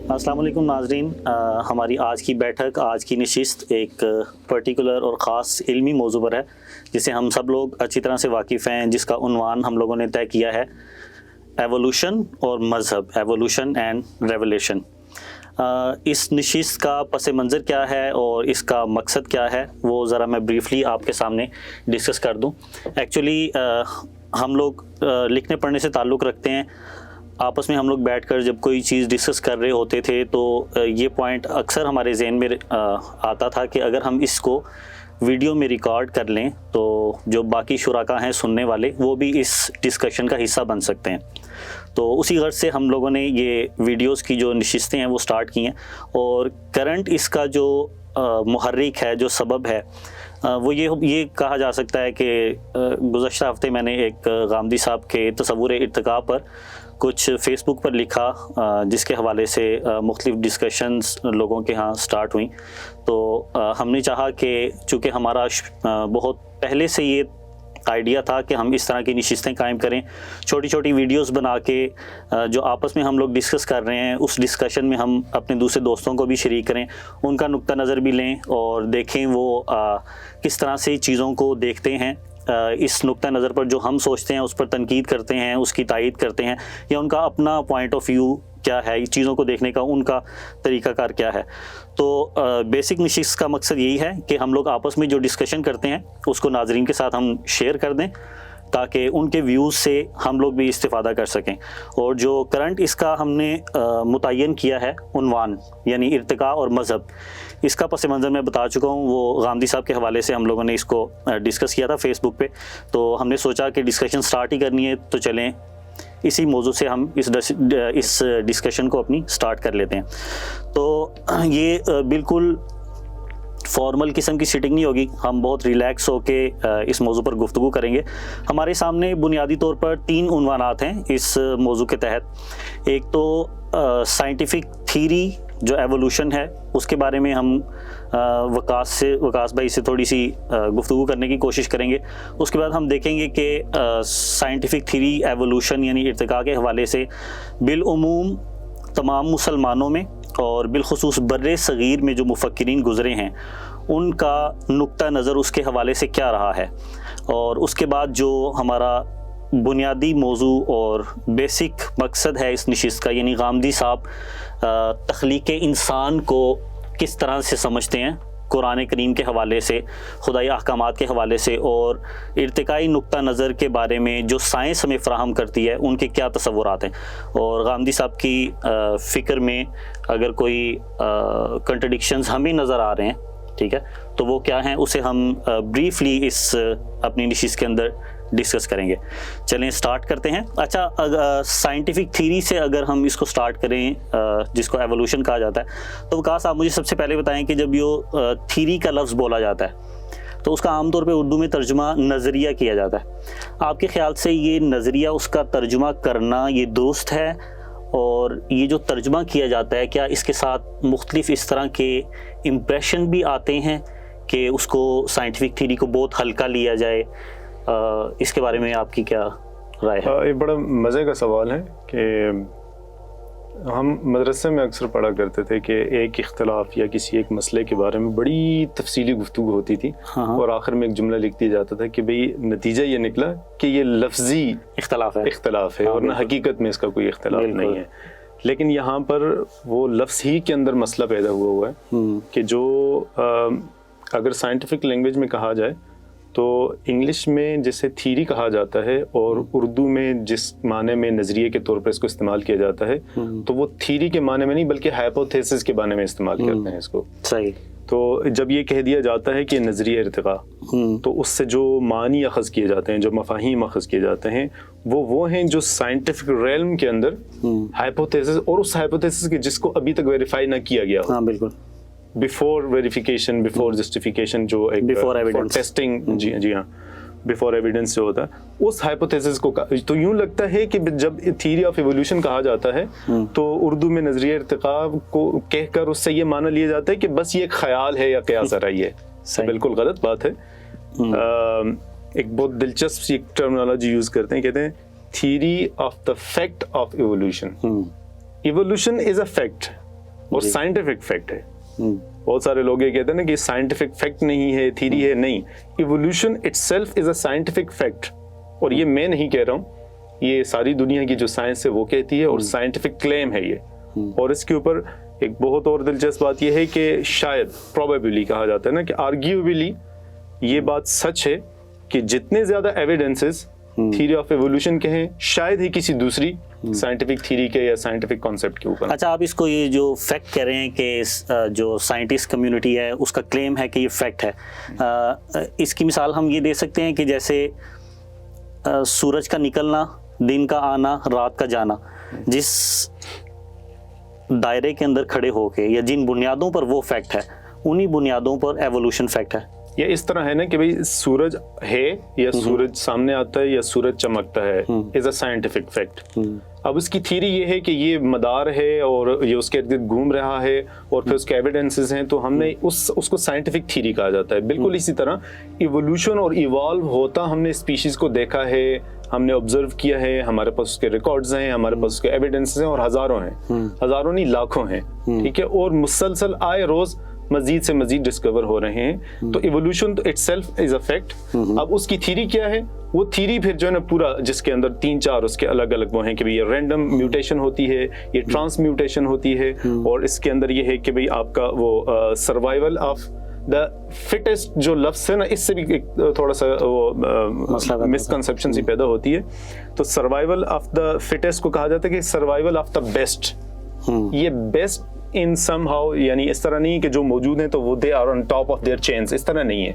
السلام علیکم ناظرین، ہماری آج کی بیٹھک، آج کی نشست ایک پرٹیکولر اور خاص علمی موضوع پر ہے جسے ہم سب لوگ اچھی طرح سے واقف ہیں، جس کا عنوان ہم لوگوں نے طے کیا ہے ایوولوشن اور مذہب، ایوولوشن اینڈ ریولیشن۔ اس نشست کا پس منظر کیا ہے اور اس کا مقصد کیا ہے وہ ذرا میں بریفلی آپ کے سامنے ڈسکس کر دوں۔ ایکچولی ہم لوگ لکھنے پڑھنے سے تعلق رکھتے ہیں، آپس میں ہم لوگ بیٹھ کر جب کوئی چیز ڈسکس کر رہے ہوتے تھے تو یہ پوائنٹ اکثر ہمارے ذہن میں آتا تھا کہ اگر ہم اس کو ویڈیو میں ریکارڈ کر لیں تو جو باقی شرکاء ہیں سننے والے وہ بھی اس ڈسکشن کا حصہ بن سکتے ہیں۔ تو اسی غرض سے ہم لوگوں نے یہ ویڈیوز کی جو نشستیں ہیں وہ سٹارٹ کی ہیں، اور کرنٹ اس کا جو محرک ہے، جو سبب ہے، وہ یہ کہا جا سکتا ہے کہ گزشتہ ہفتے میں نے ایک غامدی صاحب کے تصور ارتقاء پر کچھ فیس بک پر لکھا، جس کے حوالے سے مختلف ڈسکشنز لوگوں کے ہاں سٹارٹ ہوئیں۔ تو ہم نے چاہا کہ چونکہ ہمارا بہت پہلے سے یہ آئیڈیا تھا کہ ہم اس طرح کی نشستیں قائم کریں، چھوٹی چھوٹی ویڈیوز بنا کے جو آپس میں ہم لوگ ڈسکس کر رہے ہیں اس ڈسکشن میں ہم اپنے دوسرے دوستوں کو بھی شریک کریں، ان کا نقطہ نظر بھی لیں اور دیکھیں وہ کس طرح سے چیزوں کو دیکھتے ہیں، اس نقطہ نظر پر جو ہم سوچتے ہیں اس پر تنقید کرتے ہیں، اس کی تائید کرتے ہیں، یا ان کا اپنا پوائنٹ آف ویو کیا ہے، چیزوں کو دیکھنے کا ان کا طریقہ کار کیا ہے۔ تو بیسک نشست کا مقصد یہی ہے کہ ہم لوگ آپس میں جو ڈسکشن کرتے ہیں اس کو ناظرین کے ساتھ ہم شیئر کر دیں تاکہ ان کے ویوز سے ہم لوگ بھی استفادہ کر سکیں۔ اور جو کرنٹ اس کا ہم نے متعین کیا ہے عنوان، یعنی ارتقاء اور مذہب، اس کا پس منظر میں بتا چکا ہوں، وہ غامدی صاحب کے حوالے سے ہم لوگوں نے اس کو ڈسکس کیا تھا فیس بک پہ۔ تو ہم نے سوچا کہ ڈسکشن سٹارٹ ہی کرنی ہے تو چلیں اسی موضوع سے ہم اس ڈسکشن کو اپنی سٹارٹ کر لیتے ہیں۔ تو یہ بالکل فارمل قسم کی سیٹنگ نہیں ہوگی، ہم بہت ریلیکس ہو کے اس موضوع پر گفتگو کریں گے۔ ہمارے سامنے بنیادی طور پر 3 عنوانات ہیں اس موضوع کے تحت۔ ایک تو سائنٹیفک تھیری جو ایوولوشن ہے اس کے بارے میں ہم وقاص بھائی سے تھوڑی سی گفتگو کرنے کی کوشش کریں گے۔ اس کے بعد ہم دیکھیں گے کہ سائنٹیفک تھیری ایوولوشن یعنی ارتقاء کے حوالے سے بالعموم تمام مسلمانوں میں اور بالخصوص بر صغیر میں جو مفکرین گزرے ہیں ان کا نقطہ نظر اس کے حوالے سے کیا رہا ہے، اور اس کے بعد جو ہمارا بنیادی موضوع اور بیسک مقصد ہے اس نشست کا، یعنی غامدی صاحب تخلیق انسان کو کس طرح سے سمجھتے ہیں قرآن کریم کے حوالے سے، خدائی احکامات کے حوالے سے، اور ارتقائی نقطہ نظر کے بارے میں جو سائنس ہمیں فراہم کرتی ہے ان کے کیا تصورات ہیں، اور غامدی صاحب کی فکر میں اگر کوئی کنٹرڈکشنز ہمیں نظر آ رہے ہیں، ٹھیک ہے، تو وہ کیا ہیں اسے ہم بریفلی اس اپنی نشست کے اندر ڈسکس کریں گے۔ چلیں سٹارٹ کرتے ہیں۔ اچھا، سائنٹیفک تھیری سے اگر ہم اس کو سٹارٹ کریں، جس کو ایوولوشن کہا جاتا ہے، تو وقاص آپ مجھے سب سے پہلے بتائیں کہ جب یہ تھیری کا لفظ بولا جاتا ہے تو اس کا عام طور پہ اردو میں ترجمہ نظریہ کیا جاتا ہے۔ آپ کے خیال سے یہ نظریہ، اس کا ترجمہ کرنا یہ درست ہے؟ اور یہ جو ترجمہ کیا جاتا ہے کیا اس کے ساتھ مختلف اس طرح کے امپریشن بھی آتے ہیں کہ اس کو سائنٹیفک تھیری کو بہت ہلکا لیا جائے؟ اس کے بارے میں آپ کی کیا رائے ہے؟ یہ بڑا مزے کا سوال ہے کہ ہم مدرسے میں اکثر پڑھا کرتے تھے کہ ایک اختلاف یا کسی ایک مسئلے کے بارے میں بڑی تفصیلی گفتگو ہوتی تھی، اور آخر میں ایک جملہ لکھ دیا جاتا تھا کہ بھئی نتیجہ یہ نکلا کہ یہ لفظی اختلاف ہے اور نہ حقیقت میں اس کا کوئی اختلاف نہیں ہے۔ لیکن یہاں پر وہ لفظ ہی کے اندر مسئلہ پیدا ہوا ہے کہ جو اگر سائنٹیفک لینگویج میں کہا جائے تو انگلش میں جسے تھیری کہا جاتا ہے اور اردو میں جس معنی میں نظریے کے طور پر اس کو استعمال کیا جاتا ہے، تو وہ تھیری کے معنی میں نہیں بلکہ ہائپوتھیسس کے معنی میں استعمال کرتے ہیں اس کو۔ صحیح۔ تو جب یہ کہہ دیا جاتا ہے کہ نظریہ ارتقاء، تو اس سے جو معنی اخذ کیے جاتے ہیں، جو مفاہیم اخذ کیے جاتے ہیں، وہ ہیں جو سائنٹیفک ریلم کے اندر ہائپوتھیسس، اور اس ہائپوتھیسس کے جس کو ابھی تک ویریفائی نہ کیا گیا ہو۔ ہاں بالکل، بیفور ویریفیکیشن، بیفور جسٹیفیکیشن، جو ایک بیفور ایویڈنس ٹیسٹنگ، جی ہاں، بیفور ایویڈنس جو ہوتا ہے، اس ہائپوتھیسس کو تو یوں لگتا ہے کہ جب تھیوری آف ایوولوشن کہا جاتا ہے تو اردو میں نظریہ ارتقاء کو کہہ کر اس سے یہ معنی لیا جاتا ہے کہ بس یہ ایک خیال ہے یا قیاس آرائی ہے۔ بالکل غلط بات ہے۔ ایک بہت دلچسپ ایک ٹرمنالوجی یوز کرتے ہیں، کہتے ہیں theory of the fact of evolution. Evolution is a fact, اور سائنٹیفک فیکٹ ہے. بہت سارے لوگ یہ کہتے ہیں نا کہ سائنٹیفک فیکٹ نہیں ہے, تھیری ہے. نہیں, evolution it self is a scientific fact. اور یہ میں نہیں کہہ رہا ہوں, یہ ساری دنیا کی جو سائنس ہے وہ کہتی ہے, اور سائنٹیفک کلیم ہے یہ. اور اس کے اوپر ایک بہت اور دلچسپ بات یہ ہے کہ شاید پروبیبلی کہا جاتا ہے نا کہ آرگیوبلی یہ بات سچ ہے کہ جتنے زیادہ ایویڈنسز تھیری آف ایوولوشن کے ہیں, شاید ہی کسی دوسری سائنٹیفک تھیری کے یا سائنٹیفک کانسیپٹ کے اوپر. اچھا, آپ اس کو یہ جو فیکٹ کہہ رہے ہیں کہ جو سائنٹسٹ کمیونٹی ہے اس کا کلیم ہے کہ یہ فیکٹ ہے, اس کی مثال ہم یہ دے سکتے ہیں کہ جیسے سورج کا نکلنا, دن کا آنا, رات کا جانا, جس دائرے کے اندر کھڑے ہو کے یا جن بنیادوں پر وہ فیکٹ ہے, انہی بنیادوں پر ایوولوشن فیکٹ ہے. یا اس طرح ہے نا کہ بھئی سورج ہے یا سورج سامنے آتا ہے یا سورج چمکتا ہے, از اے سائنٹیفک فیکٹ. اب اس کی تھیری یہ ہے کہ یہ مدار ہے اور یہ اس کے ارد گرد گھوم رہا ہے اور پھر اس کے ایویڈنسز ہیں, تو ہم نے اس کو سائنٹیفک تھیری کہا جاتا ہے. بالکل اسی طرح ایوولوشن اور ایوالو ہوتا ہم نے اسپیشیز کو دیکھا ہے, ہم نے آبزرو کیا ہے, ہمارے پاس اس کے ریکارڈز ہیں, ہمارے پاس اس کے ایویڈنسز ہیں, اور ہزاروں ہیں, ہزاروں نہیں لاکھوں ہیں, ٹھیک ہے, اور مسلسل آئے روز مزید سے مزید ڈسکور ہو رہے ہیں. تو evolution it self is a fact. اب اس کی تھیری کیا ہے, وہ تھیری پھر جو ہے نا پورا جس کے اندر 3-4 اس کے الگ الگ وہ ہیں کہ بھئی یہ رینڈم میوٹیشن ہوتی ہے, یہ ٹرانس میوٹیشن ہوتی ہے, اور اس کے اندر یہ ہے کہ بھئی آپ کا وہ سروائیول آف دا فٹسٹ جو لفظ ہے نا, اس سے بھی تھوڑا سا وہ مسکنسیپشن سی پیدا ہوتی ہے. تو سروائیول آف دا فٹسٹ کو کہا جاتا ہے کہ سروائیول آف دا بیسٹ. یہ بیسٹ ان سم ہاؤ, یعنی اس طرح نہیں کہ جو موجود ہیں تو وہ they are on top of their chains, اس طرح نہیں ہے.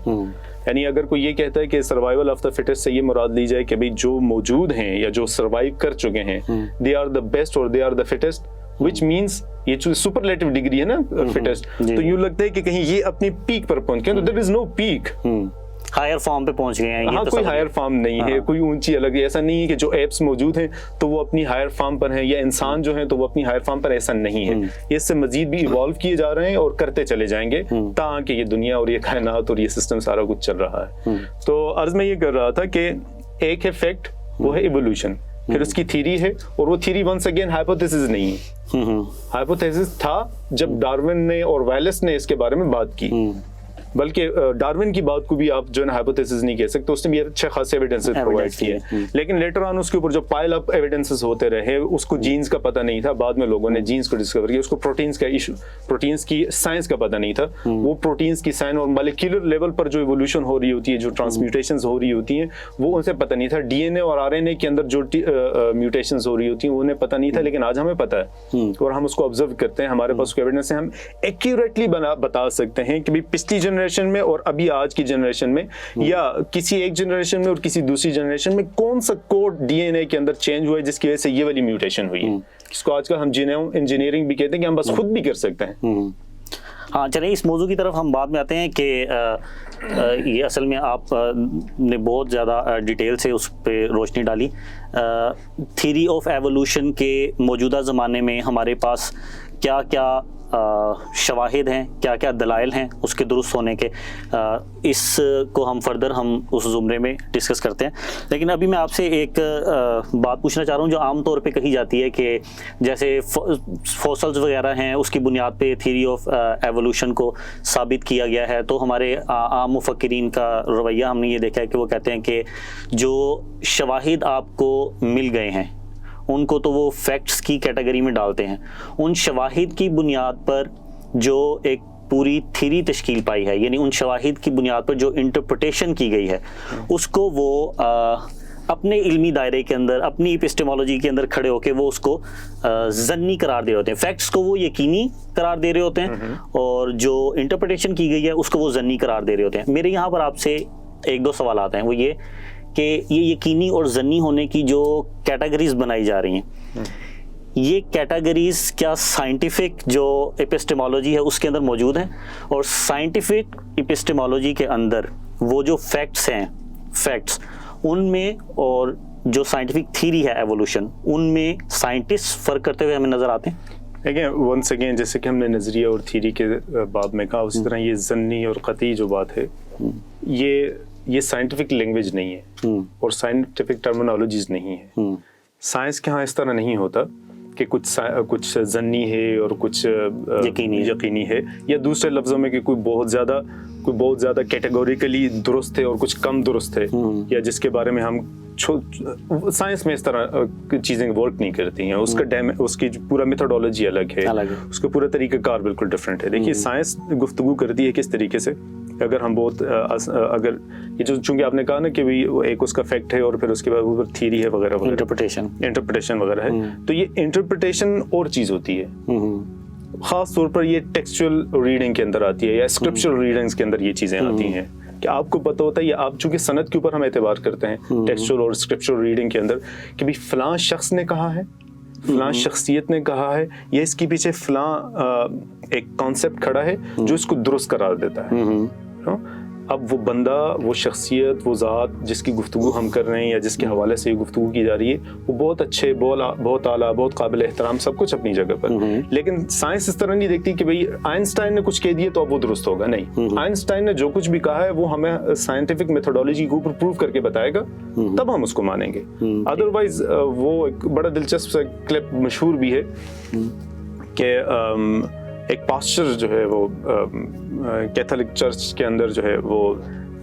یعنی اگر کوئی یہ کہتا ہے کہ سروائیول آف دا فٹسٹ سے یہ مراد لی جائے کہ بھئی جو موجود ہیں یا جو سروائیو کر چکے ہیں, دے آر دا بیسٹ اور they are the fittest, which means یہ جو سپرلیٹو ڈگری ہے نا فٹسٹ, تو یوں لگتا ہے کہ کہیں یہ اپنی پیک پر پہنچ گئے, تو there is no peak. Higher form پہ پہنچ گئے ہیں. ہاں, کوئی ہائر فارم نہیں ہے, کوئی اونچی الگ ہے. ایسا نہیں ہے کہ جو ایپس موجود ہیں تو وہ اپنی ہائر فارم پر ہیں, یا انسان جو ہیں تو وہ اپنی ہائر فارم پر, ایسا نہیں ہے. یہ اس سے مزید بھی ایوالو کیے جا رہے ہیں اور کرتے چلے جائیں گے تاکہ یہ دنیا اور یہ کائنات اور یہ سسٹم سارا کچھ چل رہا ہے. تو عرض میں یہ کر رہا تھا کہ ایک ہے فیکٹ, وہ ہے ایوولوشن, پھر اس کی تھیری ہے, اور وہ تھیری ونس اگین ہائپوتھیسس نہیں ہے. ہائپوتھیسس تھا جب ڈارون نے اور ویلس نے اس کے بارے میں بات کی, بلکہ ڈارون کی بات کو بھی آپ جو ہے نا ہائپوتھیسس نہیں کہہ سکتے, اس نے بھی اچھے خاصے ایویڈنسز پرووائڈ کیے. لیکن لیٹر آن اس کے اوپر جو پائل اپ ایویڈنسز ہوتے رہے, اس کو جینز کا پتہ نہیں تھا, بعد میں لوگوں نے جینز کو ڈسکور کیا, اس کو پروٹینز کا ایشو, پروٹینز کی سائنس کا پتہ نہیں تھا. وہ پروٹینز کی سائنس اور مالیکولر لیول پر جو ایوولوشن ہو رہی ہوتی ہے, جو ٹرانسمیوٹیشنز ہو رہی ہوتی ہیں, وہ ان سے پتہ نہیں تھا. ڈی این اے اور آر این اے کے اندر جو میوٹیشنز ہو رہی ہوتی ہیں انہیں پتہ نہیں تھا, لیکن آج ہمیں پتہ ہے اور ہم اس کو آبزرو کرتے ہیں, ہمارے پاس ایویڈنس ہے, ہم ایکوریٹلی بتا سکتے ہیں کہ پچھلی جنریشن میں اور ابھی آج کی جنریشن میں, یا کسی ایک جنریشن میں اور کسی دوسری جنریشن میں کون سا کوڈ ڈی این اے کے اندر چینج ہوا ہے جس کی وجہ سے یہ والی میوٹیشن ہوئی ہے, جس کو آج کل ہم انجینئرنگ بھی کہتے ہیں کہ ہم بس خود بھی کر سکتے ہیں. ہاں, چلیں اس موضوع کی طرف ہم بعد میں آتے ہیں کہ یہ اصل میں آپ نے بہت زیادہ ڈیٹیل سے اس پہ روشنی ڈالی. تھیری آف ایوولوشن کے موجودہ زمانے میں ہمارے پاس کیا کیا شواہد ہیں, کیا کیا دلائل ہیں اس کے درست ہونے کے, اس کو ہم فردر ہم اس زمرے میں ڈسکس کرتے ہیں. لیکن ابھی میں آپ سے ایک بات پوچھنا چاہ رہا ہوں جو عام طور پہ کہی جاتی ہے کہ جیسے فوسلز وغیرہ ہیں, اس کی بنیاد پہ تھیری آف ایوولوشن کو ثابت کیا گیا ہے. تو ہمارے عام مفکرین کا رویہ ہم نے یہ دیکھا ہے کہ وہ کہتے ہیں کہ جو شواہد آپ کو مل گئے ہیں ان کو تو وہ فیکٹس کی کیٹیگری میں ڈالتے ہیں. ان شواہد کی بنیاد پر جو ایک پوری تھیری تشکیل پائی ہے, یعنی ان شواہد کی بنیاد پر جو انٹرپریٹیشن کی گئی ہے, اس کو وہ اپنے علمی دائرے کے اندر, اپنی ایپسٹیمولوجی کے اندر کھڑے ہو کے وہ اس کو ظنی قرار دے رہے ہوتے ہیں. فیکٹس کو وہ یقینی قرار دے رہے ہوتے ہیں, اور جو انٹرپریٹیشن کی گئی ہے اس کو وہ ظنی قرار دے رہے ہوتے ہیں. میرے یہاں پر آپ سے 1-2 سوالات ہیں, وہ یہ کہ یہ یقینی اور ظنی ہونے کی جو کیٹیگریز بنائی جا رہی ہیں, یہ کیٹیگریز کیا سائنٹیفک جو ایپسٹیمولوجی ہے اس کے اندر موجود ہیں, اور سائنٹیفک ایپسٹیمولوجی کے اندر وہ جو فیکٹس ہیں, فیکٹس ان میں اور جو سائنٹیفک تھیری ہے ایوولوشن, ان میں سائنٹسٹ فرق کرتے ہوئے ہمیں نظر آتے ہیں؟ ونس اگین جیسے کہ ہم نے نظریہ اور تھیری کے باب میں کہا, اسی طرح یہ ظنی اور قطعی جو بات ہے, یہ سائنٹیفک لینگویج نہیں ہے اور سائنٹیفک ٹرمینالوجیز نہیں ہے. سائنس کے ہاں اس طرح نہیں ہوتا کہ کچھ ضنی ہے اور کچھ یقینی ہے، یا دوسرے لفظوں میں کہ کوئی بہت زیادہ کیٹیگوریکلی درست ہے اور کچھ کم درست ہے، یا جس کے بارے میں ہم سائنس میں اس طرح چیزیں ورک نہیں کرتی ہیں، اس کی پورا میتھڈولوجی الگ ہے، اس کا پورا طریقہ کار بالکل ڈفرینٹ ہے. دیکھیے سائنس گفتگو کرتی ہے کس طریقے سے، اگر ہم اگر یہ جو چونکہ آپ نے کہا نا کہ ایک اس کا فیکٹ ہے اور پھر اس کے بعد اوپر تھیری ہے وغیرہ انٹرپریٹیشن وغیرہ ہے، تو یہ انٹرپریٹیشن اور چیز ہوتی ہے. خاص طور پر یہ ٹیکسچوئل ریڈنگ کے اندر آتی ہے یا اسکرپچرل ریڈنگز کے اندر یہ چیزیں آتی ہیں کہ آپ کو پتہ ہوتا ہے، یا آپ چونکہ سند کے اوپر ہم اعتبار کرتے ہیں ٹیکسچوئل اور اسکرپچرل ریڈنگ کے اندر کہ بھی فلاں شخص نے کہا ہے، فلاں شخصیت نے کہا ہے، یا اس کے پیچھے فلاں ایک کانسیپٹ کھڑا ہے جو اس کو درست قرار دیتا ہے. اب وہ بندہ، وہ شخصیت، وہ ذات جس کی گفتگو ہم کر رہے ہیں یا جس کے حوالے سے یہ گفتگو کی جا رہی ہے، وہ بہت اچھے، بہت اعلیٰ، بہت قابل احترام، سب کچھ اپنی جگہ پر. لیکن سائنس اس طرح نہیں دیکھتی کہ بھئی آئنسٹائن نے کچھ کہہ دیا تو اب وہ درست ہوگا. نہیں، آئنسٹائن نے جو کچھ بھی کہا ہے وہ ہمیں سائنٹیفک میتھڈولوجی کے اوپر پروو کر کے بتائے گا، تب ہم اس کو مانیں گے. ادروائز وہ ایک بڑا دلچسپ کلپ مشہور بھی ہے کہ ایک پاسٹر جو ہے وہ کیتھولک چرچ کے اندر جو ہے وہ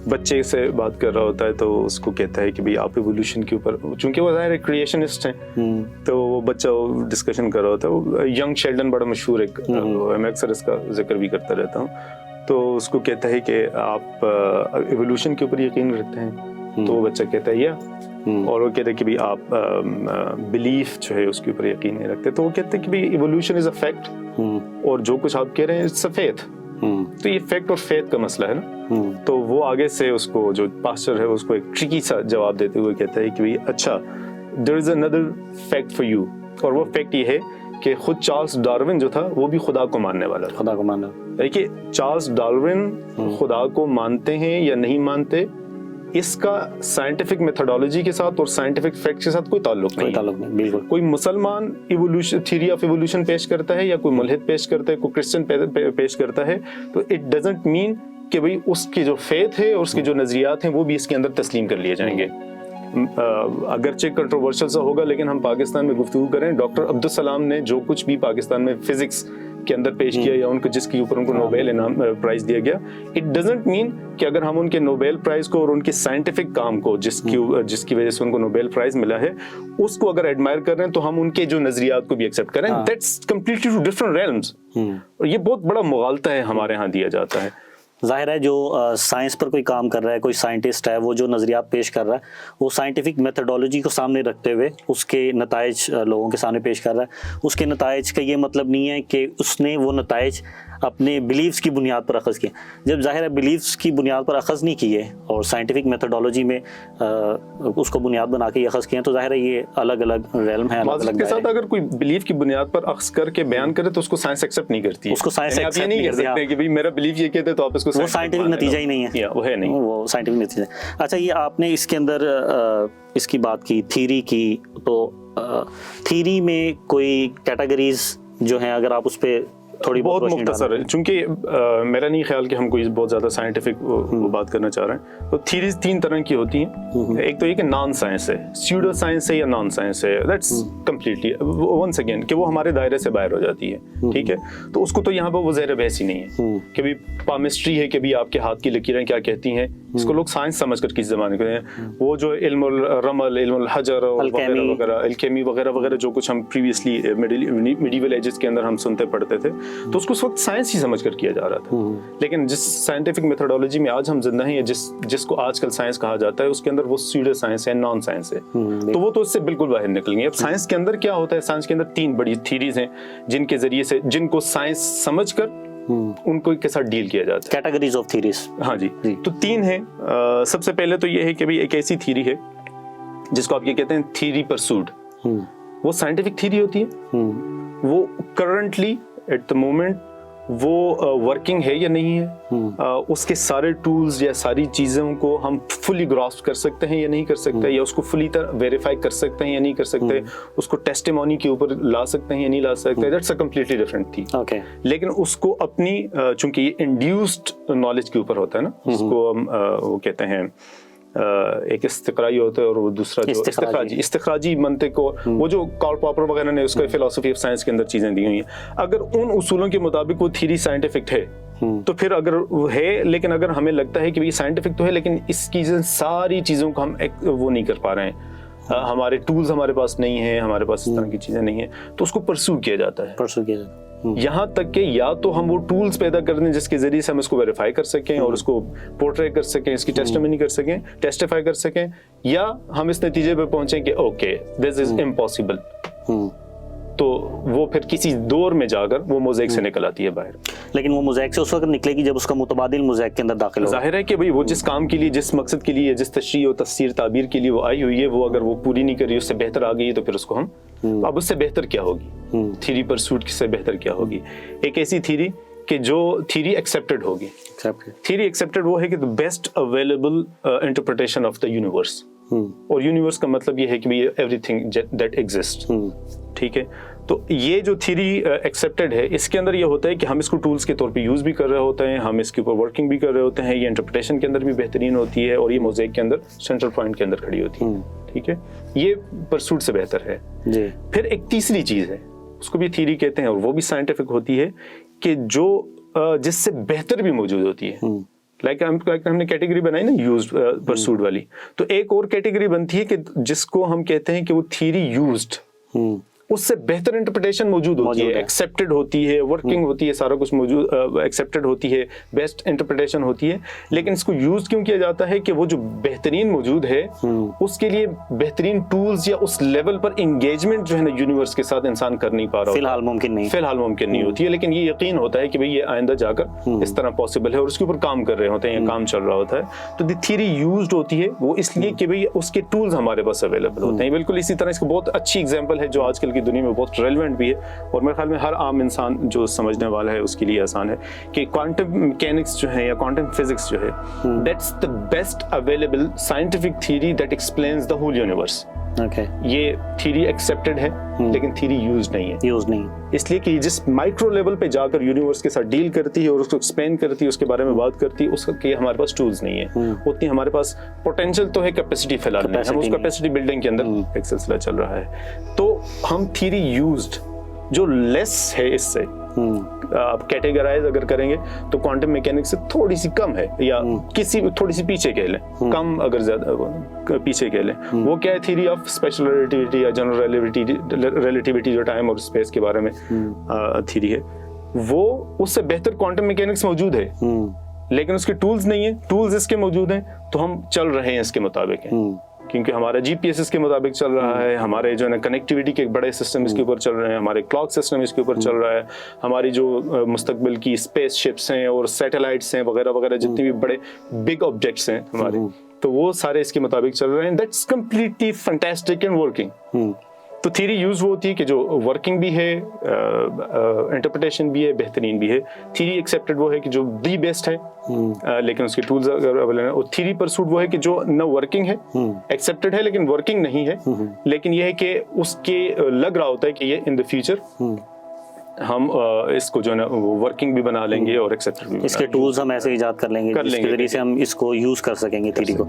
بچے سے بات کر رہا ہوتا ہے، تو اس کو کہتا ہے کہ بھئی آپ ایوولوشن کے اوپر، چونکہ وہ ظاہر ہے کریشنسٹ ہیں، تو وہ بچہ ڈسکشن کر رہا ہوتا ہے. وہ ینگ شیلڈن بڑا مشہور ایک، میں اکثر اس کا ذکر بھی کرتا رہتا ہوں. تو اس کو کہتا ہے کہ آپ ایوولوشن کے اوپر یقین رکھتے ہیں؟ تو وہ بچہ کہتا ہے یا، اور وہ کہتے ہیں کہ بھی آپ بلیف جو ہے اس کے اوپر یقین نہیں رکھتے. تو وہ کہتے ہیں کہ بھی ایوولوشن از اے فیکٹ، اور جو کچھ آپ کہہ رہے ہیں اٹس اے فیتھ. تو یہ فیکٹ اور فیتھ کا مسئلہ ہے نا. تو وہ آگے سے اس کو جو پاسٹر ہے اس کو ایک ٹرکی سا جواب دیتے ہوئے کہتا ہے کہ بھی اچھا، دیر از another fact for you، اور وہ فیکٹ یہ ہے کہ خود چارلس ڈارون جو تھا وہ بھی خدا کو ماننے والا تھا. خدا کو ماننا، دیکھیے چارلس ڈارون خدا کو مانتے ہیں یا نہیں مانتے، اس کا سائنٹیفک میتھڈولوجی کے ساتھ اور سائنٹیفک فیکٹ کے ساتھ کوئی تعلق نہیں. بالکل. کوئی مسلمان ایوولوشن، تھیوری آف ایوولوشن پیش کرتا ہے، یا کوئی ملحد پیش کرتا ہے، کوئی کرسچن پیش کرتا ہے، تو اٹ ڈزنٹ مین کہ بھئی اس کی جو فیتھ ہے اور اس کے جو نظریات ہیں وہ بھی اس کے اندر تسلیم کر لیے جائیں گے. اگرچہ کنٹروورشل سا ہوگا، لیکن ہم پاکستان میں گفتگو کریں، ڈاکٹر عبدالسلام نے جو کچھ بھی پاکستان میں فزکس کے اندر پیش کیا یا ان کو جس کے اوپر ان کو نوبیل انعام پرائز دیا گیا، اٹ ڈزنٹ مین کہ اگر ہم ان کے نوبیل پرائز کو اور ان کے سائنٹیفک کام کو جس کی وجہ سے ان کو نوبیل پرائز ملا ہے اس کو اگر ایڈمائر کر رہے ہیں، تو ہم ان کے جو نظریات کو بھی ایکسیپٹ کریں. That's completely two different realms. اور یہ بہت بڑا مغالطہ ہے ہمارے ہاں دیا جاتا ہے. ظاہر ہے جو سائنس پر کوئی کام کر رہا ہے، کوئی سائنٹسٹ ہے، وہ جو نظریات پیش کر رہا ہے وہ سائنٹیفک میتھڈولوجی کو سامنے رکھتے ہوئے اس کے نتائج لوگوں کے سامنے پیش کر رہا ہے. اس کے نتائج کا یہ مطلب نہیں ہے کہ اس نے وہ نتائج اپنے بلیفز کی بنیاد پر اخذ کیے. جب ظاہر ہے بلیفز کی بنیاد پر اخذ نہیں کیے اور سائنٹیفک میتھڈولوجی میں اس کو بنیاد بنا کے اخذ کیے، تو ظاہر ہے یہ الگ الگ ریلم ہے. معذرت کے ساتھ اگر کوئی بلیف کی بنیاد پر اخذ کر کے بیان کرے تو اس کو سائنس ایکسیپٹ نہیں کرتی. اس کو سائنس ایکسیپٹ نہیں کر سکتے کہ بھئی میرا بلیف یہ کہتے تو آپ اس کو، وہ سائنٹیفک نتیجہ ہی نہیں ہے. وہ ہے نہیں، وہ سائنٹیفک نتیجہ. اچھا، یہ آپ نے اس کے اندر اس کی بات کی تھیری کی، تو تھیری میں کوئی کیٹیگریز جو ہیں اگر آپ اس پہ تھوڑی بہت مختصر ہے، چونکہ میرا نہیں خیال کہ ہم کوئی بہت زیادہ سائنٹیفک بات کرنا چاہ رہے ہیں. تو تھیریز تین طرح کی ہوتی ہیں. ایک تو یہ کہ نان سائنس ہے، سیوڈو سائنس ہے یا نان سائنس ہے. دیٹس کمپلیٹلی ونس اگین کہ وہ ہمارے دائرے سے باہر ہو جاتی ہے. ٹھیک ہے، تو اس کو تو یہاں پہ وہ زیر بحث ہی نہیں ہے کہ بھی پامسٹری ہے کہ بھی آپ کے ہاتھ کی لکیریں کیا کہتی ہیں. اس کو لوگ سائنس سمجھ کر کس زمانے کے ہیں. وہ جو علم الرمل، علم الحجر وغیرہ وغیرہ، الکیمی وغیرہ وغیرہ جو کچھ ہم پریویسلی میڈیول ایجز کے اندر ہم سنتے پڑھتے تھے، تو اس کو اس وقت سائنس ہی سمجھ کر کیا جا رہا تھا. لیکن جس سائنٹیفک میتھڈولوجی میں آج ہم زندہ ہیں، یا جس کو آج کل سائنس کہا جاتا ہے، اس کے اندر وہ سیوڈو سائنس ہے، نان سائنس ہے. تو وہ تو اس سے بالکل باہر نکل گئی. اب سائنس کے اندر کیا ہوتا ہے؟ سائنس کے اندر تین بڑی تھیریز ہیں جن کے ذریعے سے، جن کو سائنس سمجھ کر ان کو کے ساتھ ڈیل کیا جاتا ہے. Categories of theories. ہاں جی، تو تین ہیں. سب سے پہلے تو یہ ہے کہ بھی ایک ایسی تھیری ہے جس کو آپ یہ کہتے ہیں تھیری پرسوڈ. وہ سائنٹیفک تھیری ہوتی ہے. وہ کرنٹلی ایٹ دا مومنٹ وہ ورکنگ ہے یا نہیں ہے، اس کے سارے ٹولز یا ساری چیزوں کو ہم فلی گراسپ کر سکتے ہیں یا نہیں کر سکتے، یا اس کو فلی طرح ویریفائی کر سکتے ہیں یا نہیں کر سکتے، اس کو ٹیسٹیمونی کے اوپر لا سکتے ہیں یا نہیں لا سکتے. دیٹس اے کمپلیٹلی ڈفرنٹ تھی. لیکن اس کو اپنی چونکہ یہ انڈیوسڈ نالج کے اوپر ہوتا ہے نا، اس کو ہم وہ کہتے ہیں ایک استقرائی ہوتا ہے اور وہ دوسرا جو استخراجی منطق، وہ جو کارل پاپر وغیرہ نے اس کو فلسفی آف سائنس کے اندر چیزیں دی ہوئی ہیں. اگر ان اصولوں کے مطابق وہ تھیری سائنٹیفک ہے تو پھر اگر ہے، لیکن اگر ہمیں لگتا ہے کہ یہ سائنٹیفک تو ہے لیکن اس کی ساری چیزوں کو ہم وہ نہیں کر پا رہے ہیں، ہمارے ٹولز ہمارے پاس نہیں ہیں، ہمارے پاس اس طرح کی چیزیں نہیں ہیں، تو اس کو پرسو کیا جاتا ہے. یہاں تک کہ یا تو ہم وہ ٹولز پیدا کر دیں جس کے ذریعے سے ہم اس کو ویریفائی کر سکیں اور اس کو پورٹری کر سکیں، اس کی ٹیسٹیمنی کر سکیں، ٹیسٹیفائی کر سکیں، یا ہم اس نتیجے پہ پہنچیں کہ اوکے دس از امپاسبل، تو وہ پھر کسی دور میں جا کر وہ موزیک سے نکل آتی ہے باہر. لیکن وہ موزیک سے اس وقت نکلے گی جب اس کا متبادل موزیک کے اندر داخل ہوگا. ظاہر ہے کہ بھئی وہ جس کام کے لیے، جس مقصد کے لیے، جس تشریح و تفسیر تعبیر کے لیے وہ آئی ہوئی ہے، وہ اگر وہ پوری نہیں کری، اس سے بہتر آ گئی ہے، تو پھر اس کو ہم اب اس سے بہتر کیا ہوگی، تھیری پرسوٹ سے بہتر کیا ہوگی. ایک ایسی تھیری کہ جو تھیری ایکسیپٹڈ ہوگی. تھیری ایکسیپٹڈ وہ ہے کہ the best available interpretation of the universe. اور یونیورس کا مطلب یہ ہے کہ ایوری تھنگ دیٹ ایگزسٹ. ٹھیک ہے، تو یہ جو تھیری ایکسیپٹڈ ہے، اس کے اندر یہ ہوتا ہے کہ ہم اس کو ٹولز کے طور پہ یوز بھی کر رہے ہوتے ہیں، ہم اس کے اوپر ورکنگ بھی کر رہے ہوتے ہیں، یہ انٹرپریٹیشن کے اندر بھی بہترین ہوتی ہے، اور یہ موزیک کے اندر سینٹرل پوائنٹ کے اندر کھڑی ہوتی ہے. ٹھیک ہے، یہ پرسوٹ سے بہتر ہے. پھر ایک تیسری چیز ہے، اس کو بھی تھیری کہتے ہیں، اور وہ بھی سائنٹیفک ہوتی ہے، کہ جو جس سے بہتر بھی موجود ہوتی ہے. لائک ہم نے کیٹیگری بنائی نا یوزڈ پرسوٹ والی، تو ایک اور کیٹیگری بنتی ہے کہ جس کو ہم کہتے ہیں کہ وہ تھیری یوزڈ، اس سے بہتر انٹرپریٹیشن موجود ہوتی ہے، ایکسیپٹڈ ہوتی ہے، ورکنگ ہوتی ہے، سارا کچھ موجود ایکسیپٹڈ ہوتی ہے، بیسٹ انٹرپریٹیشن ہوتی ہے. لیکن اس کو یوز کیوں کیا جاتا ہے کہ وہ جو بہترین موجود ہے اس کے لیے بہترین ٹولز یا اس لیول پر انگیجمنٹ جو ہے نا یونیورس کے ساتھ انسان کر نہیں پا رہا، فی الحال ممکن نہیں ہوتی ہے. لیکن یہ یقین ہوتا ہے کہ بھئی یہ آئندہ جا کر اس طرح پاسبل ہے، اور اس کے اوپر کام کر رہے ہوتے ہیں، کام چل رہا ہوتا ہے. تو دی تھیری یوزڈ ہوتی ہے وہ اس لیے کہ بھئی اس کے ٹولز ہمارے پاس اویلیبل ہوتے ہیں. بالکل اسی طرح اس کو بہت اچھی ایگزامپل ہے جو آج کل کی دنیا میں بہت ریلیونٹ بھی ہے، اور میرے خیال میں ہر عام انسان جو سمجھنے والا ہے اس کے لیے آسان ہے، کہ کوانٹم میکینکس جو ہے یا کوانٹم فزکس جو ہے، that's the best available scientific theory that explains the whole universe. یہ تھیری ایکسیپٹڈ ہے لیکن تھیری یوز نہیں ہے، اس لیے کہ جس مائکرو لیول پہ جا کر یونیورس کے ساتھ ڈیل کرتی ہے اور اس کو ایکسپلین کرتی ہے، اس کے بارے میں بات کرتی ہے، اس کے ہمارے پاس ٹولز نہیں ہے اتنی. ہمارے پاس پوٹینشیل تو ہے، کیپیسٹی فی الحال نہیں ہے، ہم اس کیپیسٹی بلڈنگ کے اندر ایک سلسلہ چل رہا ہے. تو ہم تھیری یوزڈ جو لیس ہے، اس سے آپ کیٹیگرائز اگر کریں گے تو کوانٹم میکینکس سے تھوڑی سی کم ہے، یا کسی تھوڑی سی پیچھے کہہ لیں، کم اگر زیادہ پیچھے کہہ لیں. وہ کیا ہے؟ تھیری آف اسپیشل ریلیٹیوٹی یا جنرل ریلیٹیوٹی جو ٹائم اور اسپیس کے بارے میں تھیری ہے، وہ اس سے بہتر کوانٹم میکینکس موجود ہے، لیکن اس کے ٹولز نہیں ہیں. ٹولز اس کے موجود ہیں تو ہم چل رہے ہیں اس کے مطابق ہیں، کیونکہ ہمارا جی پی ایس اس کے مطابق چل رہا ہے، ہمارے جو ہے نا کنیکٹیوٹی کے بڑے سسٹم اس کے اوپر چل رہے ہیں، ہمارے کلاک سسٹم اس کے اوپر چل رہا ہے، ہماری جو مستقبل کی اسپیس شپس ہیں اور سیٹلائٹس ہیں وغیرہ وغیرہ، جتنے بھی بڑے بگ آبجیکٹس ہیں ہمارے، تو وہ سارے اس کے مطابق چل رہے ہیں. That's completely fantastic and working. تو تھیری یوز وہ ہوتی ہے کہ جو ورکنگ بھی ہے، انٹرپریٹیشن بھی ہے، بہترین بھی ہے. تھیری ایکسیپٹڈ وہ ہے کہ جو دی بیسٹ ہے لیکن اس کے ٹولز اویلیبل ہیں. اور تھیری پرسوٹ وہ ہے کہ جو نہ ورکنگ ہے، ایکسیپٹڈ ہے لیکن ورکنگ نہیں ہے، لیکن یہ ہے کہ اس کے لگ رہا ہوتا ہے کہ یہ ان دا فیوچر ہم اس کو جو ہے نا ورکنگ بھی بنا لیں گے اور ایکسیپٹڈ بھی، اس کے ٹولز ہم ایسے ایجاد کر لیں گے جس کے ذریعے سے ہم اس کو یوز کر سکیں گے تھیری کو.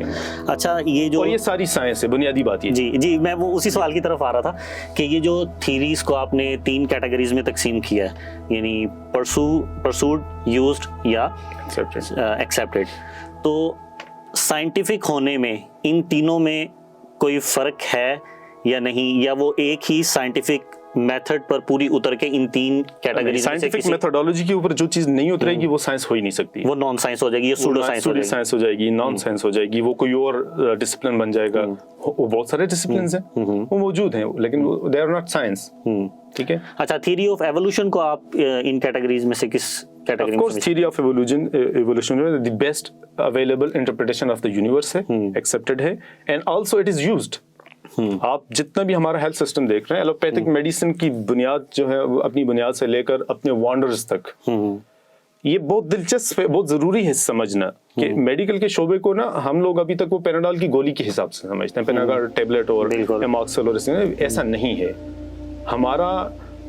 اچھا، یہ جو، اور یہ ساری سائنس ہے، بنیادی بات یہ. جی میں وہ اسی سوال کی طرف آ رہا تھا کہ یہ جو تھیریز کو آپ نے 3 کیٹیگریز میں تقسیم کیا ہے، یعنی پرسوڈ، یوزڈ یا ایکسیپٹڈ، تو سائنٹیفک ہونے میں ان تینوں میں کوئی فرق ہے یا نہیں، یا وہ ایک ہی سائنٹیفک میتھڈ پر پوری اتر کے ان 3 کیٹیگریز؟ سائنٹیفک میتھڈالوجی کے اوپر جو چیز نہیں اترے گی وہ سائنس ہو ہی نہیں سکتی، وہ نان سائنس ہو جائے گی، سوڈو سائنس ہو جائے گی، نان سائنس ہو جائے گی، وہ کوئی اور ڈسپلن بن جائے گا. وہ بہت سارے ڈسپلنز ہیں، وہ موجود ہیں لیکن دے آر ناٹ سائنس. ٹھیک ہے. اچھا، تھیوری آف ایوولوشن کو آپ ان کیٹیگریز میں سے کس کیٹیگری میں؟ Of course, theory of evolution is the best available interpretation of the universe ہے، accepted ہے، and also it is used. آپ جتنا بھی ہمارا ہیلتھ سسٹم دیکھ رہے ہیں، ایلوپیتھک میڈیسن کی بنیاد جو ہے اپنی بنیاد سے لے کر اپنے وانڈرز تک، یہ بہت دلچسپ ہے، بہت ضروری ہے سمجھنا کہ میڈیکل کے شعبے کو نا ہم لوگ ابھی تک وہ پیناڈال کی گولی کے حساب سے سمجھتے ہیں، پیناڈال ٹیبلٹ اور ایماکسل، اور ایسا نہیں ہے. ہمارا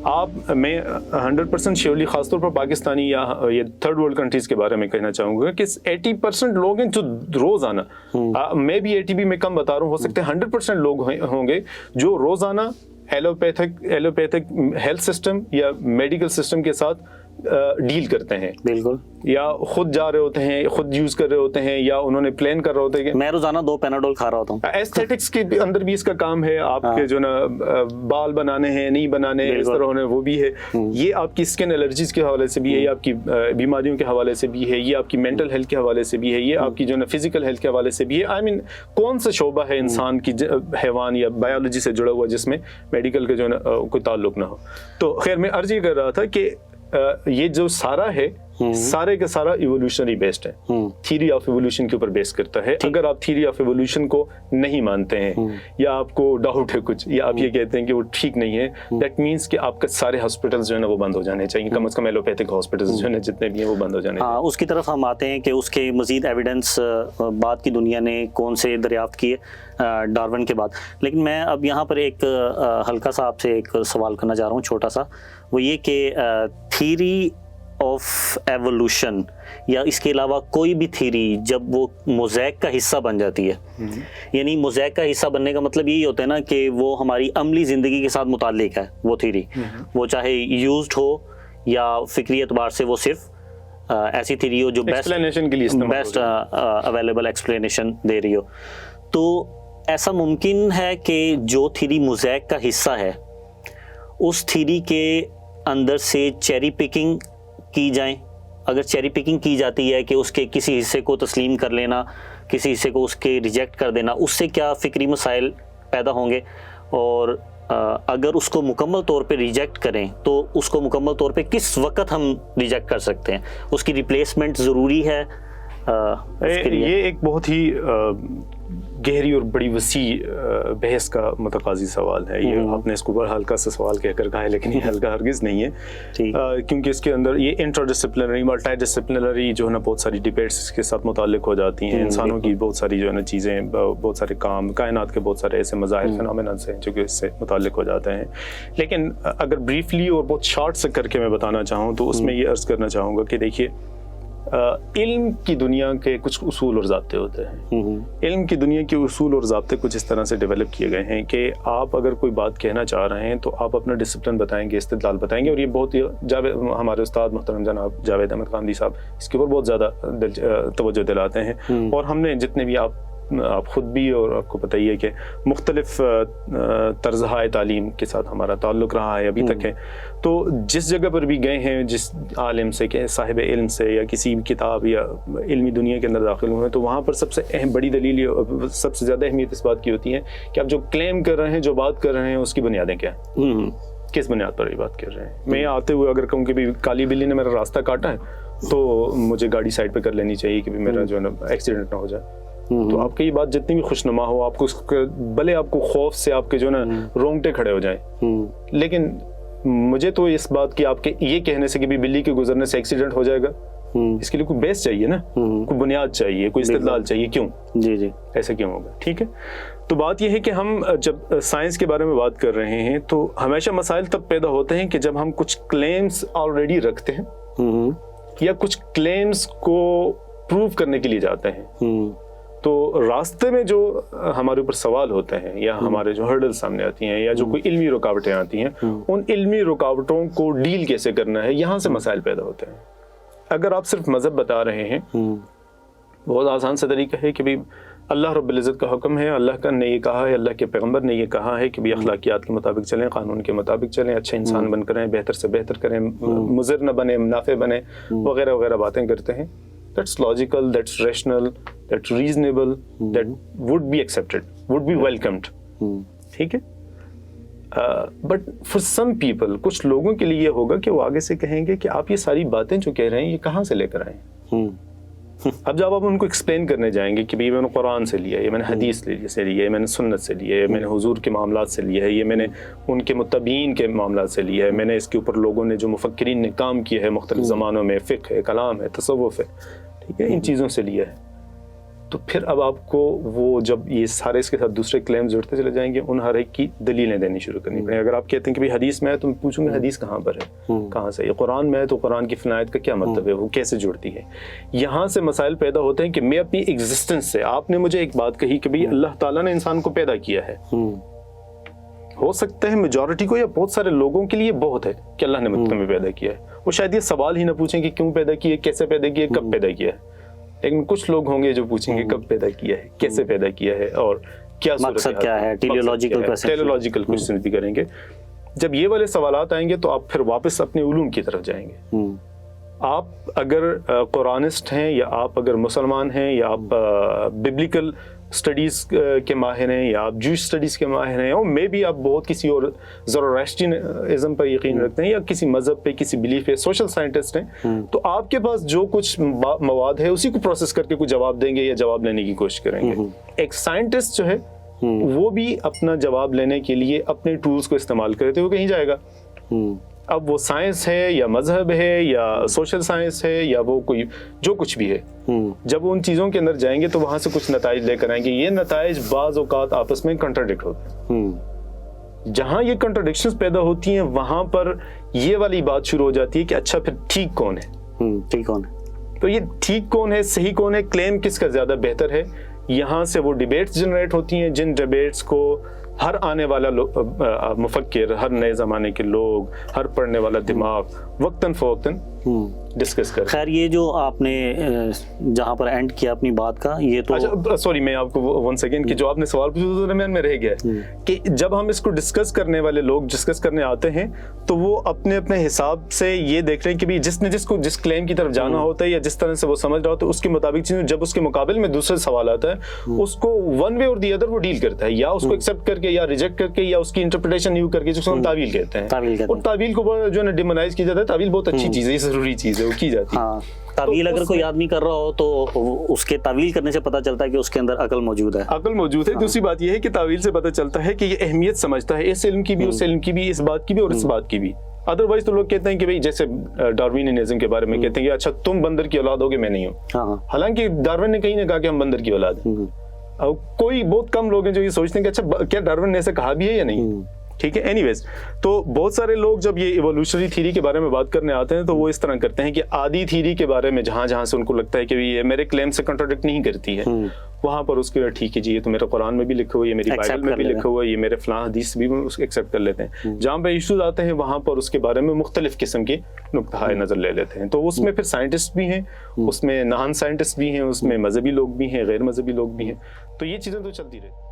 آپ میں 100% شیورلی خاص طور پر پاکستانی یا یہ تھرڈ ورلڈ کنٹریز کے بارے میں کہنا چاہوں گا کہ 80% لوگ ہیں جو روزانہ میں بھی ATB میں کم بتا رہا ہوں، ہو سکتے ہیں 100% لوگ ہوں گے جو روزانہ ایلوپیتھک ہیلتھ سسٹم یا میڈیکل سسٹم کے ساتھ ڈیل کرتے ہیں، بالکل، یا خود جا رہے ہوتے ہیں، خود یوز کر رہے ہوتے ہیں، یا انہوں نے پلان کر رہے ہوتے ہیں. میں روزانہ 2 پیناڈول کھا رہا ہوتا ہوں. ایستھیٹکس کے اندر بھی اس کا کام ہے، آپ کے جو نا بال بنانے ہیں نہیں بنانے اس طرح ہونے وہ بھی ہے. یہ آپ کی اسکن الرجیز کے حوالے سے بھی ہے، یہ آپ کی بیماریوں کے حوالے سے بھی ہے، یہ آپ کی مینٹل ہیلتھ کے حوالے سے بھی ہے، یہ آپ کی جو نا فزیکل ہیلتھ کے حوالے سے بھی ہے. آئی مین کون سا شعبہ ہے انسان کی حیوان یا بایولوجی سے جڑا ہوا جس میں میڈیکل کا جو نا کوئی تعلق نہ ہو. تو خیر میں عرض یہ کر رہا تھا کہ یہ جو سارا ہے سارے کا سارا ایوولوشنری بیسڈ ہے، تھیوری آف ایوولوشن کے اوپر بیس کرتا ہے. اگر آپ تھیوری آف ایوولوشن کو نہیں مانتے ہیں یا آپ کو ڈاؤٹ ہے کچھ یا آپ یہ کہتے ہیں کہ وہ ٹھیک نہیں ہے، دیٹ مینس کہ آپ کے سارے ہاسپٹلز جو ہے نا وہ بند ہو جانے چاہیے، کم از کم ایلوپیتھک ہاسپٹلز جو ہے نا جتنے بھی ہیں وہ بند ہو جانے چاہیے. اس کی طرف ہم آتے ہیں کہ اس کے مزید ایویڈنس بعد کی دنیا نے کون سے دریافت کیے ڈارون کے بعد. لیکن میں اب یہاں پر ایک ہلکا سا آپ سے ایک سوال کرنا چاہ رہا ہوں، چھوٹا سا، وہ یہ کہ تھیوری آف ایوولوشن یا اس کے علاوہ کوئی بھی تھیوری جب وہ موزیک کا حصہ بن جاتی ہے، یعنی موزیک کا حصہ بننے کا مطلب یہی ہوتا ہے نا کہ وہ ہماری عملی زندگی کے ساتھ متعلق ہے وہ تھیوری، وہ چاہے یوزڈ ہو یا فکری اعتبار سے وہ صرف ایسی تھیوری ہو جو بیسٹ اویلیبل ایکسپلینیشن دے رہی ہو. تو ایسا ممکن ہے کہ جو تھیوری موزیک کا حصہ ہے اس تھیوری کے اندر سے چیری پکنگ کی جائیں؟ اگر چیری پکنگ کی جاتی ہے کہ اس کے کسی حصے کو تسلیم کر لینا، کسی حصے کو اس کے ریجیکٹ کر دینا، اس سے کیا فکری مسائل پیدا ہوں گے؟ اور اگر اس کو مکمل طور پہ ریجیکٹ کریں تو اس کو مکمل طور پہ کس وقت ہم ریجیکٹ کر سکتے ہیں؟ اس کی ریپلیسمنٹ ضروری ہے؟ یہ ایک بہت ہی گہری اور بڑی وسیع بحث کا متقاضی سوال ہے. یہ آپ نے اس کو بڑا ہلکا سا سوال کہہ کر کہا ہے، لیکن یہ ہلکا ہرگز نہیں ہے، کیونکہ اس کے اندر یہ انٹر ڈسپلنری ملٹی ڈسپلنری جو ہے نا بہت ساری ڈبیٹس اس کے ساتھ متعلق ہو جاتی ہیں. انسانوں کی بہت ساری جو ہے نا چیزیں، بہت سارے کام، کائنات کے بہت سارے ایسے مظاہر فنامینز ہیں جو کہ اس سے متعلق ہو جاتے ہیں. لیکن اگر بریفلی اور بہت شارٹ سے کر کے میں بتانا چاہوں تو اس میں یہ عرض کرنا چاہوں گا کہ دیکھیے، علم کی دنیا کے کچھ اصول اور ضابطے ہوتے ہیں. علم کی دنیا کے اصول اور ضابطے کچھ اس طرح سے ڈیولپ کیے گئے ہیں کہ آپ اگر کوئی بات کہنا چاہ رہے ہیں تو آپ اپنا ڈسپلن بتائیں گے، استدلال بتائیں گے. اور یہ بہت ہمارے استاد محترم جناب جاوید احمد خاندی صاحب اس کے اوپر بہت زیادہ توجہ دلاتے ہیں. اور ہم نے جتنے بھی آپ خود بھی اور آپ کو پتہ ہی ہے کہ مختلف طرزہائے تعلیم کے ساتھ ہمارا تعلق رہا ہے ابھی تک ہے. تو جس جگہ پر بھی گئے ہیں، جس عالم سے کہ صاحب علم سے یا کسی کتاب یا علمی دنیا کے اندر داخل ہوئے ہیں، تو وہاں پر سب سے اہم بڑی دلیل، سب سے زیادہ اہمیت اس بات کی ہوتی ہے کہ آپ جو کلیم کر رہے ہیں، جو بات کر رہے ہیں، اس کی بنیادیں کیا ہیں، کس بنیاد پر یہ بات کر رہے ہیں. میں آتے ہوئے اگر کہوں کہ بھی کالی بلی نے میرا راستہ کاٹا ہے تو مجھے گاڑی سائڈ پہ کر لینی چاہیے کہ بھی میرا جو ہے نا ایکسیڈنٹ نہ ہو جائے. تو آپ کی یہ بات جتنی بھی خوشنما ہو، آپ کو بھلے آپ کو خوف سے آپ کے جو نا رونگٹے کھڑے ہو جائیں، لیکن مجھے تو اس بات کی آپ کے یہ کہنے سے کہ بھی بلی کے گزرنے سے ایکسیڈنٹ ہو جائے گا، اس کے لیے کوئی بیس چاہیے نا، کوئی بنیاد چاہیے، کوئی استدلال چاہیے. کیوں ایسا کیوں ہوگا؟ ٹھیک ہے. تو بات یہ ہے کہ ہم جب سائنس کے بارے میں بات کر رہے ہیں تو ہمیشہ مسائل تب پیدا ہوتے ہیں کہ جب ہم کچھ کلیمز آلریڈی رکھتے ہیں یا کچھ کلیمز کو پروو کرنے کے لیے جاتے ہیں. تو راستے میں جو ہمارے اوپر سوال ہوتے ہیں یا ہمارے جو ہرڈل سامنے آتی ہیں یا جو کوئی علمی رکاوٹیں آتی ہیں، ان علمی رکاوٹوں کو ڈیل کیسے کرنا ہے، یہاں سے مسائل پیدا ہوتے ہیں. اگر آپ صرف مذہب بتا رہے ہیں، بہت آسان سا طریقہ ہے کہ بھی اللہ رب العزت کا حکم ہے، اللہ نے یہ کہا ہے، اللہ کے پیغمبر نے یہ کہا ہے کہ بھی اخلاقیات کے مطابق چلیں، قانون کے مطابق چلیں، اچھے انسان بن کریں، بہتر سے بہتر کریں، مضر نہ بنے، نافع بنے، وغیرہ وغیرہ باتیں کرتے ہیں. That's logical, that's rational, that's reasonable, that would be accepted, would be welcomed. ٹھیک ہے. But for some people، کچھ لوگوں کے لیے یہ ہوگا کہ وہ آگے سے کہیں گے کہ آپ یہ ساری باتیں جو کہہ رہے ہیں یہ کہاں سے لے کر آئے ہیں. اب جب آپ ان کو ایکسپلین کرنے جائیں گے کہ بھائی میں نے قرآن سے لیا ہے، یہ میں نے حدیث سے لیا ہے، میں نے سنت سے لیا ہے، میں نے حضور کے معاملات سے لیا ہے، یہ میں نے ان کے متبعین کے معاملات سے لیا ہے، میں نے اس کے اوپر لوگوں نے جو مفکرین نے کام کیا ہے مختلف زمانوں میں، فقہ ہے، کلام ہے، تصوف ہے، ٹھیک ہے، ان چیزوں سے لیا ہے. تو پھر اب آپ کو وہ جب یہ سارے اس کے ساتھ دوسرے کلیم جڑتے چلے جائیں گے, ان ہر ایک کی دلیلیں دینی شروع کرنی پڑیں. اگر آپ کہتے ہیں کہ بھائی حدیث میں ہے, تو میں پوچھوں گا حدیث کہاں پر ہے, کہاں سے, یہ قرآن میں ہے تو قرآن کی فلاں آیت کا کیا مطلب ہے, وہ کیسے جڑتی ہے. یہاں سے مسائل پیدا ہوتے ہیں کہ میں اپنی ایگزسٹنس سے, آپ نے مجھے ایک بات کہی کہ بھئی اللہ تعالیٰ نے انسان کو پیدا کیا ہے, ہو سکتا ہے میجورٹی کو یا بہت سارے لوگوں کے لیے بہت ہے کہ اللہ نے تمہیں پیدا کیا ہے, وہ شاید یہ سوال ہی نہ پوچھیں کہ کیوں پیدا کیا ہے, کیسے پیدا کیا ہے, کب پیدا کیا ہے. لیکن کچھ لوگ ہوں گے جو پوچھیں گے کب پیدا کیا ہے, کیسے پیدا کیا ہے, اور کیا مقصد کیا ہے, ٹیلیولوجیکل کوسچنز بھی کریں گے. جب یہ والے سوالات آئیں گے تو آپ پھر واپس اپنے علوم کی طرف جائیں گے. آپ اگر قرآنسٹ ہیں, یا آپ اگر مسلمان ہیں, یا آپ ببلیکل اسٹڈیز کے ماہر ہیں, یا آپ جوش اسٹڈیز کے ماہر ہیں, اور میں بھی آپ بہت کسی اور زوراٹرسٹنزم پر یقین رکھتے ہیں, یا کسی مذہب پہ, کسی بلیف پہ, سوشل سائنٹسٹ ہیں, تو آپ کے پاس جو کچھ مواد ہے اسی کو پروسیس کر کے کوئی جواب دیں گے یا جواب لینے کی کوشش کریں گے. ایک سائنٹسٹ جو ہے وہ بھی اپنا جواب لینے کے لیے اپنے ٹولز کو استعمال کرتے ہوئے کہیں جائے گا. اب وہ سائنس ہے یا مذہب ہے یا سوشل سائنس ہے یا وہ کوئی جو کچھ بھی ہے, جب وہ ان چیزوں کے اندر جائیں گے تو وہاں سے کچھ نتائج لے کر آئیں گے. یہ نتائج بعض اوقات آپس میں کنٹراڈکٹ ہوتے ہیں. جہاں یہ کنٹراڈکشنز پیدا ہوتی ہیں وہاں پر یہ والی بات شروع ہو جاتی ہے کہ اچھا پھر ٹھیک کون ہے, ٹھیک کون ہے. تو یہ ٹھیک کون ہے, صحیح کون ہے, کلیم کس کا زیادہ بہتر ہے. یہاں سے وہ ڈیبیٹس جنریٹ ہوتی ہیں, جن ڈیبیٹس کو ہر آنے والا مفکر, ہر نئے زمانے کے لوگ, ہر پڑھنے والا دماغ وقتاً فوقتاً ڈسکس کر. خیر یہ جو آپ نے جہاں پر اینڈ کیا اپنی بات کا, یہ تو اچھا سوری میں آپ کو 1 سیکنڈ کہ جو آپ نے سوال پوچھا تو درمیان میں رہ گیا کہ جب ہم اس کو ڈسکس کرنے والے لوگ ڈسکس کرنے آتے ہیں تو وہ اپنے اپنے حساب سے یہ دیکھ رہے ہیں کہ بھی جس نے جس کلیم کی طرف جانا ہوتا ہے یا جس طرح سے وہ سمجھ رہا ہوتا ہے اس کے مطابق چیزیں, جب اس کے مقابل میں دوسرے سوال آتا ہے اس کو ون وے اور دی ادر وہ ڈیل کرتا ہے, یا اس کو ایکسیپٹ کر کے یا ریجیکٹ کر کے یا اس کی انٹرپریٹیشن یوں کر کے, جس کو ہم تعویل کہتے ہیں. اور تعویل کو جو ہے ڈیمونائز کیا جاتا ہے. تعویل بہت اچھی چیز ہے, یہ ضروری چیز ہے, وہ کی جاتی ہے. تعویل اگر کوئی آدمی کر رہا ہو تو اس کے تعویل کرنے سے پتہ چلتا ہے کہ اس کے اندر عقل موجود ہے. عقل موجود ہے. دوسری بات یہ ہے کہ تعویل سے پتہ چلتا ہے کہ یہ اہمیت سمجھتا ہے اس علم کی بھی, اس علم کی بھی, اس بات کی بھی اور اس بات کی بھی. ادروائز تو لوگ کہتے ہیں کہ بھئی جیسے ڈاروینزم کے بارے میں کہتے ہیں کہ اچھا تم بندر کی اولاد ہوگے, میں نہیں ہوں. حالانکہ ڈاروین نے کہیں نہ کہا کہ ہم بندر کی اولاد ہیں. کوئی بہت کم لوگ ہیں جو یہ سوچتے ہیں کہ اچھا کیا ڈاروین نے ایسا کہا بھی ہے یا نہیں. ٹھیک ہے. اینی ویز تو بہت سارے لوگ جب یہ ایوولوشنری تھیری کے بارے میں بات کرنے آتے ہیں تو وہ اس طرح کرتے ہیں کہ آدھی تھیری کے بارے میں جہاں سے ان کو لگتا ہے کہ یہ میرے کلیم سے کنٹراڈکٹ نہیں کرتی ہے, وہاں پر اس کے ٹھیک ہے جی, یہ تو میرے قرآن میں بھی لکھا ہوا ہے, یہ میری بائبل میں بھی لکھا ہوا ہے, یہ میرے فلاں حدیث بھی اس کو ایکسیپٹ کر لیتے ہیں. جہاں پہ ایشوز آتے ہیں وہاں پر اس کے بارے میں مختلف قسم کے نقطۂ نظر لے لیتے ہیں. تو اس میں پھر سائنٹسٹ بھی ہیں, اس میں نان سائنٹسٹ بھی ہیں, اس میں مذہبی لوگ بھی ہیں, غیر مذہبی لوگ بھی ہیں. تو یہ چیزیں تو چلتی رہتی.